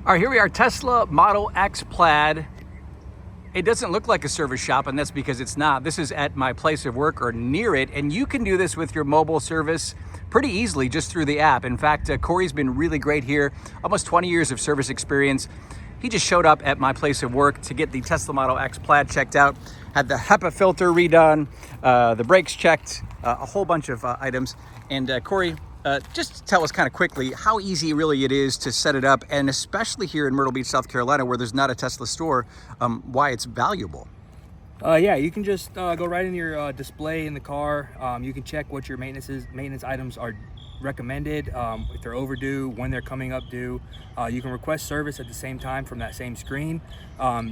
All right, here we are, Tesla Model X Plaid. It doesn't look like a service shop, and that's because it's not. This is at my place of work or near it, and you can do this with your mobile service pretty easily just through the app. In fact, Corey's been really great here, almost 20 years of service experience. He just showed up at my place of work to get the Tesla Model X Plaid checked out, had the HEPA filter redone, the brakes checked, a whole bunch of items. And Corey, just tell us kind of quickly how easy really it is to set it up, and especially here in Myrtle Beach, South Carolina, where there's not a Tesla store, why it's valuable. Yeah, you can just go right in your display in the car. You can check what your maintenance items are recommended, if they're overdue, when they're coming up due. You can request service at the same time from that same screen.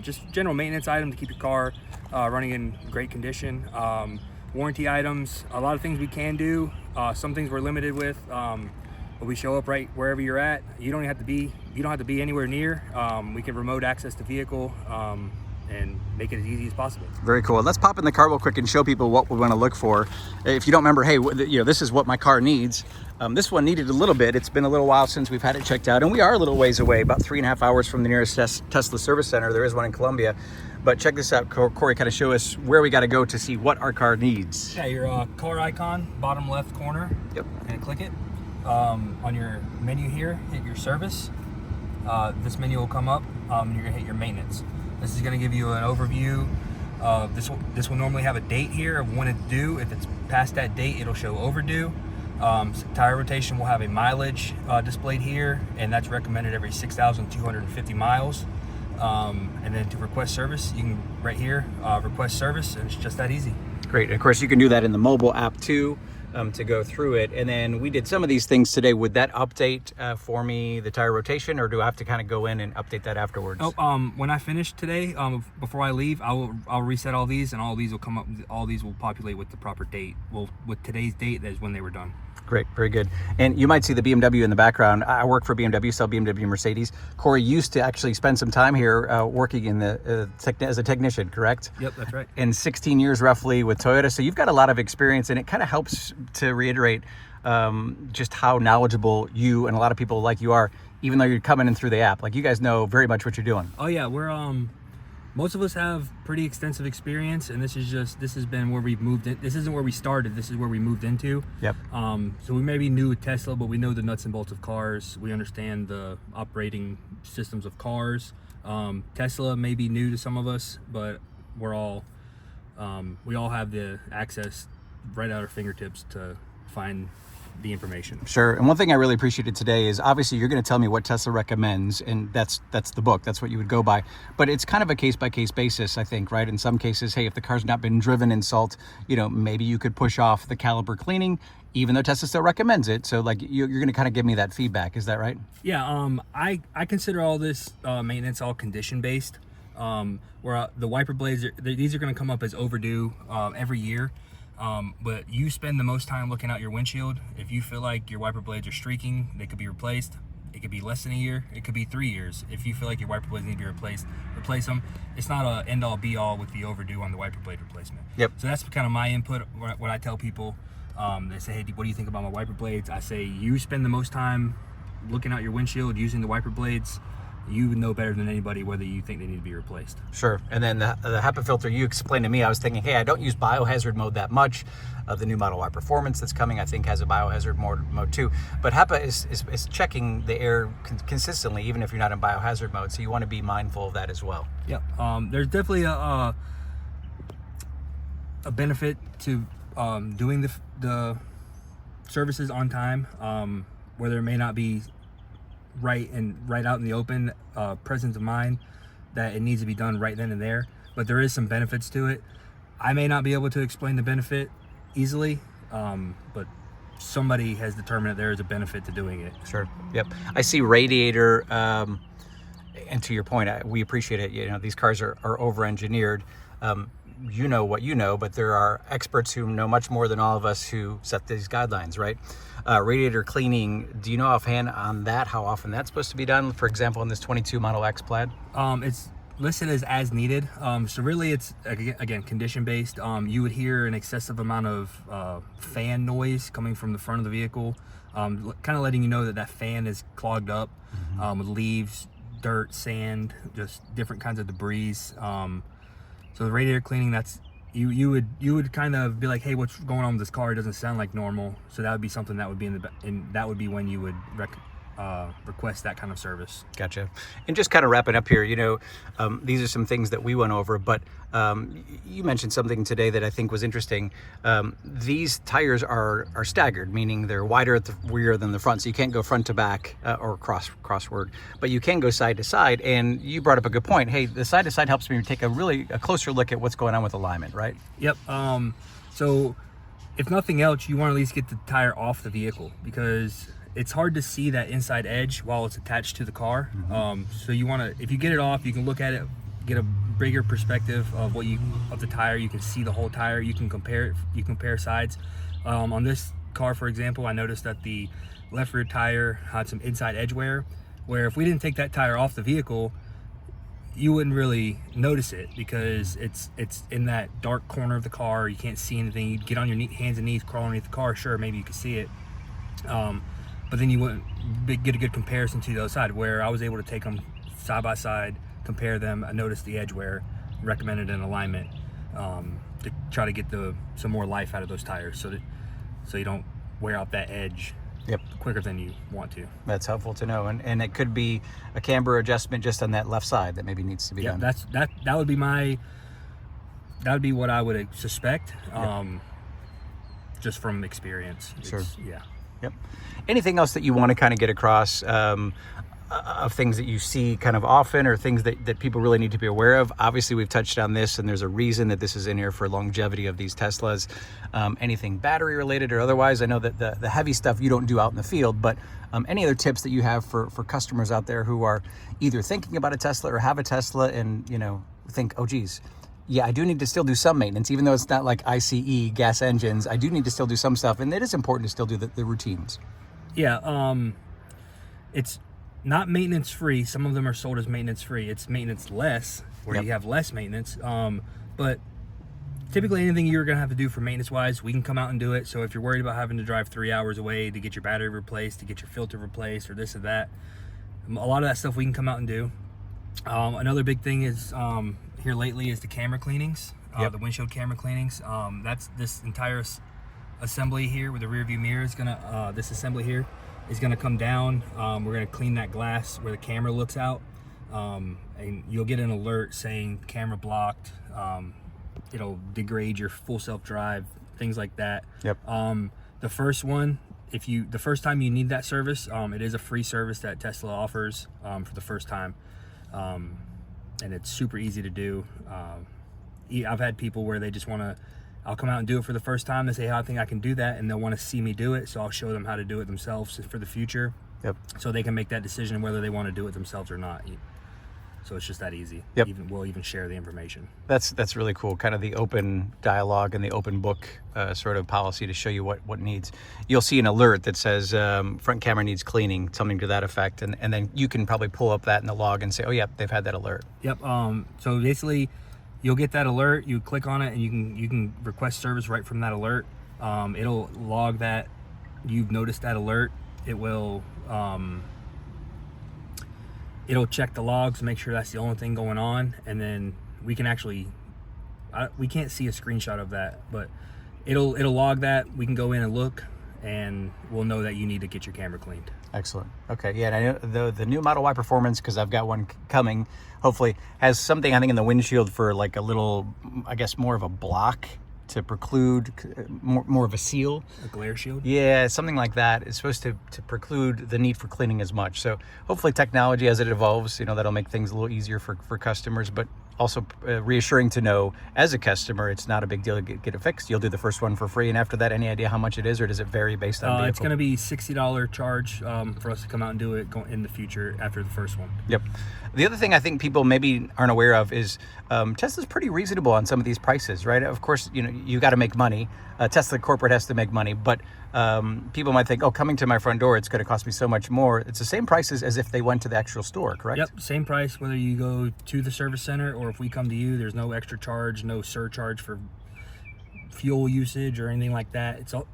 Just general maintenance items to keep your car running in great condition. Warranty items, a lot of things we can do. Some things we're limited with, but we show up right wherever you're at. You don't have to be anywhere near. We can remote access the vehicle and make it as easy as possible. Very cool. Let's pop in the car real quick and show people what we want to look for. If you don't remember, hey, this is what my car needs. This one needed a little bit. It's been a little while since we've had it checked out, and we are a little ways away, about 3.5 hours from the nearest Tesla service center. There is one in Columbia. But check this out, Corey, kind of show us where we got to go to see what our car needs. Yeah, your car icon, bottom left corner. Yep. And click it. On your menu here, hit your service. This menu will come up. You're gonna hit your maintenance. This is gonna give you an overview. This will normally have a date here of when it's due. If it's past that date, it'll show overdue. Tire rotation will have a mileage displayed here, and that's recommended every 6,250 miles. And then to request service, you can right here request service, and it's just that easy. Great. And of course, you can do that in the mobile app too, to go through it. And then we did some of these things today. Would that update for me the tire rotation, or do I have to kind of go in and update that afterwards? Oh, when I finish today, before I leave, I'll reset all these, and all these will come up. All these will populate with the proper date. Well, with today's date, that is when they were done. Great, very good. And you might see the BMW in the background. I work for BMW, sell BMW Mercedes. Corey used to actually spend some time here working in the as a technician, correct? Yep, that's right. And 16 years roughly with Toyota. So you've got a lot of experience, and it kind of helps to reiterate just how knowledgeable you and a lot of people like you are, even though you're coming in through the app. Like, you guys know very much what you're doing. Oh yeah, we're most of us have pretty extensive experience, and this has been where we've moved in. This isn't where we started, this is where we moved into. Yep. So we may be new with Tesla, but we know the nuts and bolts of cars. We understand the operating systems of cars. Tesla may be new to some of us, but we all have the access right at our fingertips to find the information. Sure. And one thing I really appreciated today is, obviously you're going to tell me what Tesla recommends, and that's the book. That's what you would go by. But it's kind of a case-by-case basis, I think, right? In some cases, hey, if the car's not been driven in salt, maybe you could push off the caliper cleaning, even though Tesla still recommends it. So like, you're going to kind of give me that feedback. Is that right? Yeah. I consider all this maintenance all condition-based, where the wiper blades, these are going to come up as overdue every year. But you spend the most time looking out your windshield. If you feel like your wiper blades are streaking, they could be replaced. It could be less than a year. It could be 3 years. If you feel like your wiper blades need to be replaced, replace them. It's not a end-all be-all with the overdue on the wiper blade replacement. Yep. So that's kind of my input. What I tell people, they say, hey, what do you think about my wiper blades? I say, you spend the most time looking out your windshield, using the wiper blades. You know better than anybody whether you think they need to be replaced. Sure. And then the HEPA filter, you explained to me, I was thinking, hey, I don't use biohazard mode that much. The new Model Y Performance that's coming, I think, has a biohazard mode too. But HEPA is checking the air consistently, even if you're not in biohazard mode. So you want to be mindful of that as well. Yeah. There's definitely a benefit to doing the services on time, where there may not be right out in the open presence of mind that it needs to be done right then and there, but there is some benefits to it. I may not be able to explain the benefit easily, but somebody has determined that there is a benefit to doing it. Sure. Yep. I see radiator, and to your point, we appreciate it. These cars are over-engineered. You know what you know, but there are experts who know much more than all of us who set these guidelines, right? Radiator cleaning, do you know offhand on that, how often that's supposed to be done? For example, in this 22 Model X Plaid? It's listed as needed. So really it's, again, condition-based. You would hear an excessive amount of fan noise coming from the front of the vehicle, kind of letting you know that fan is clogged up with leaves, dirt, sand, just different kinds of debris. So the radiator cleaning, that's you would kind of be like, hey, what's going on with this car? It doesn't sound like normal. So that would be something that would be that would be when you would request that kind of service. Gotcha. And just kind of wrapping up here, these are some things that we went over, but you mentioned something today that I think was interesting. These tires are staggered, meaning they're wider at the rear than the front, so you can't go front to back or crossword, but you can go side to side. And you brought up a good point. Hey, the side to side helps me take a closer look at what's going on with alignment, right? Yep. So if nothing else, you want to at least get the tire off the vehicle, because it's hard to see that inside edge while it's attached to the car. So you want to, if you get it off, you can look at it, get a bigger perspective of the tire. You can see the whole tire. You can compare sides. On this car, for example, I noticed that the left rear tire had some inside edge wear, where if we didn't take that tire off the vehicle, you wouldn't really notice it, because it's in that dark corner of the car. You can't see anything. You'd get on your hands and knees, crawl underneath the car. Sure, maybe you could see it. But then you wouldn't get a good comparison to the other side, where I was able to take them side by side, compare them. I noticed the edge wear, recommended an alignment to try to get some more life out of those tires, so you don't wear out that edge quicker than you want to. That's helpful to know. And it could be a camber adjustment just on that left side that maybe needs to be done. That would be what I would suspect, just from experience. Sure. Yeah. Yep. Anything else that you want to kind of get across of things that you see kind of often, or things that people really need to be aware of? Obviously, we've touched on this, and there's a reason that this is in here for longevity of these Teslas. Anything battery related or otherwise? I know that the heavy stuff you don't do out in the field, but any other tips that you have for customers out there who are either thinking about a Tesla or have a Tesla and, think, oh, geez, yeah, I do need to still do some maintenance, even though it's not like ICE gas engines. I do need to still do some stuff, and it is important to still do the routines. Yeah, it's not maintenance free. Some of them are sold as maintenance free. It's maintenance less, where you have less maintenance. But typically anything you're gonna have to do for maintenance wise, we can come out and do it. So if you're worried about having to drive 3 hours away to get your battery replaced, to get your filter replaced, or this or that, a lot of that stuff we can come out and do. Another big thing is here lately is the camera cleanings, the windshield camera cleanings. That's this entire assembly here with the rear view mirror is gonna, this assembly here is gonna come down. We're gonna clean that glass where the camera looks out, and you'll get an alert saying camera blocked. It'll degrade your full self-drive, things like that. Yep. The first one, the first time you need that service, it is a free service that Tesla offers for the first time. And it's super easy to do. I've had people where they just I'll come out and do it for the first time. They say, I think I can do that, and they'll want to see me do it, so I'll show them how to do it themselves for the future. Yep. So they can make that decision whether they want to do it themselves or not. So it's just that easy. Yep. We'll even share the information. That's really cool. Kind of the open dialogue and the open book sort of policy to show you what needs. You'll see an alert that says front camera needs cleaning, something to that effect, and then you can probably pull up that in the log and say, oh yeah, they've had that alert. Yep. So basically, you'll get that alert. You click on it, and you can request service right from that alert. It'll log that you've noticed that alert. It will. It'll check the logs, make sure that's the only thing going on, and then we can actually, we can't see a screenshot of that, but it'll log that. We can go in and look, and we'll know that you need to get your camera cleaned. Excellent. Okay, yeah, and I know the new Model Y Performance, because I've got one coming, hopefully, has something, I think, in the windshield for like a little, I guess, more of a block to preclude, more of a seal. A glare shield? Yeah, something like that. It's supposed to preclude the need for cleaning as much. So hopefully technology, as it evolves, that'll make things a little easier for customers, but also reassuring to know as a customer, it's not a big deal to get it fixed. You'll do the first one for free, and after that, any idea how much it is, or does it vary based on vehicle? It's going to be $60 charge for us to come out and do it in the future after the first one. Yep. The other thing I think people maybe aren't aware of is Tesla's pretty reasonable on some of these prices, right? Of course, you got to make money. Tesla corporate has to make money, but people might think, oh, coming to my front door, it's going to cost me so much more. It's the same prices as if they went to the actual store, correct? Yep, same price whether you go to the service center or if we come to you. There's no extra charge, no surcharge for fuel usage or anything like that. It's all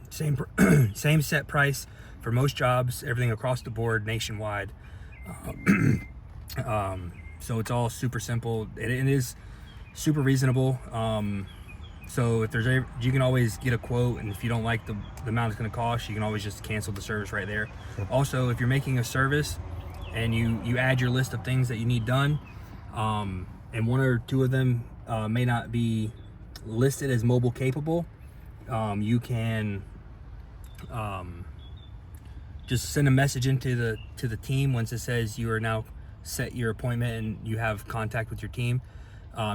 same set price for most jobs, everything across the board nationwide. So it's all super simple. It is super reasonable. So if there's you can always get a quote, and if you don't like the amount it's going to cost, you can always just cancel the service right there. Also, if you're making a service and you add your list of things that you need done, and one or two of them may not be listed as mobile capable, you can just send a message into the team once it says you are now set your appointment and you have contact with your team.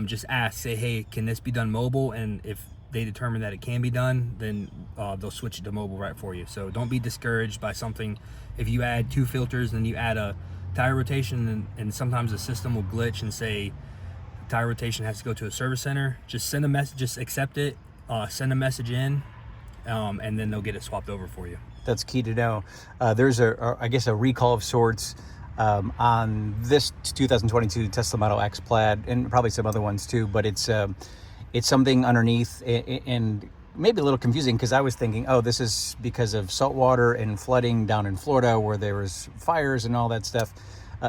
Just say, hey, can this be done mobile? And if they determine that it can be done, then they'll switch it to mobile right for you. So don't be discouraged by something. If you add 2 filters and you add a tire rotation, and sometimes the system will glitch and say tire rotation has to go to a service center, just send a message, just accept it, send a message in, and then they'll get it swapped over for you. That's key to know. There's I guess a recall of sorts on this 2022 Tesla Model X Plaid, and probably some other ones too, but it's something underneath, and maybe a little confusing, because I was thinking, oh, this is because of salt water and flooding down in Florida where there was fires and all that stuff.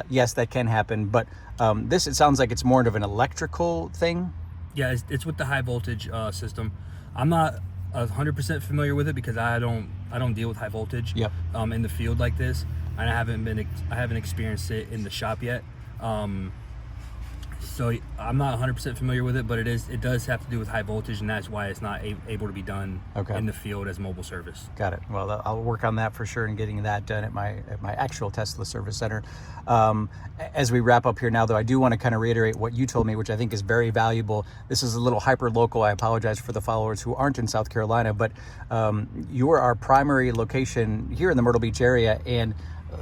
Yes, that can happen, but it sounds like it's more of an electrical thing. Yeah, it's with the high voltage system. I'm not 100% familiar with it because I don't deal with high voltage. Yep. In the field like this, and I haven't experienced it in the shop yet. So I'm not 100% familiar with it, but it does have to do with high voltage, and that's why it's not able to be done in the field as mobile service. Got it. Well, I'll work on that for sure and getting that done at my actual Tesla service center. As we wrap up here now, though, I do want to kind of reiterate what you told me, which I think is very valuable. This is a little hyper local. I apologize for the followers who aren't in South Carolina, but you are our primary location here in the Myrtle Beach area, and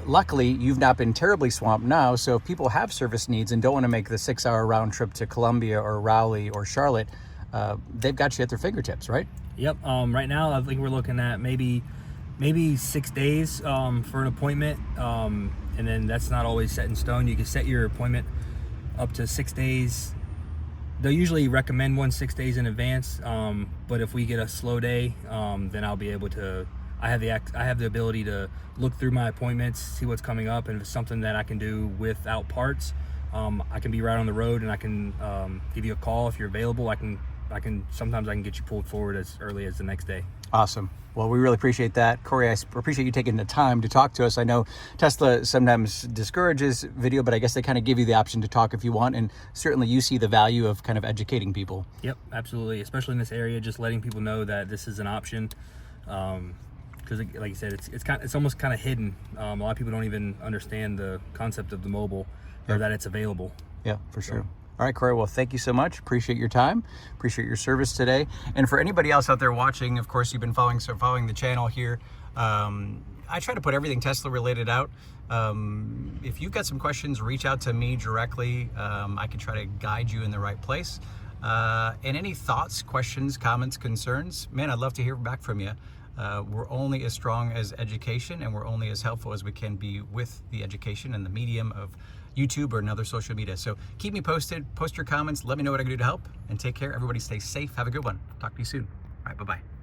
luckily, you've not been terribly swamped now, so if people have service needs and don't want to make the 6-hour round trip to Columbia or Raleigh or Charlotte, they've got you at their fingertips, right? Yep. Right now, I think we're looking at maybe 6 days for an appointment, and then that's not always set in stone. You can set your appointment up to 6 days. They'll usually recommend 6 days in advance, but if we get a slow day, then I'll be able to. I have the ability to look through my appointments, see what's coming up, and if it's something that I can do without parts, I can be right on the road, and I can give you a call if you're available. Sometimes I can get you pulled forward as early as the next day. Awesome. Well, we really appreciate that. Corey, I appreciate you taking the time to talk to us. I know Tesla sometimes discourages video, but I guess they kind of give you the option to talk if you want, and certainly you see the value of kind of educating people. Yep, absolutely. Especially in this area, just letting people know that this is an option. Because like you said, it's almost kind of hidden. A lot of people don't even understand the concept of the mobile, or that it's available. Yeah, for sure. All right, Corey, well, thank you so much. Appreciate your time. Appreciate your service today. And for anybody else out there watching, of course, you've been following the channel here. I try to put everything Tesla related out. If you've got some questions, reach out to me directly. I can try to guide you in the right place. And any thoughts, questions, comments, concerns, man, I'd love to hear back from you. We're only as strong as education, and we're only as helpful as we can be with the education and the medium of YouTube or another social media. So keep me posted, post your comments, let me know what I can do to help, and take care. Everybody stay safe. Have a good one. Talk to you soon. All right, bye-bye.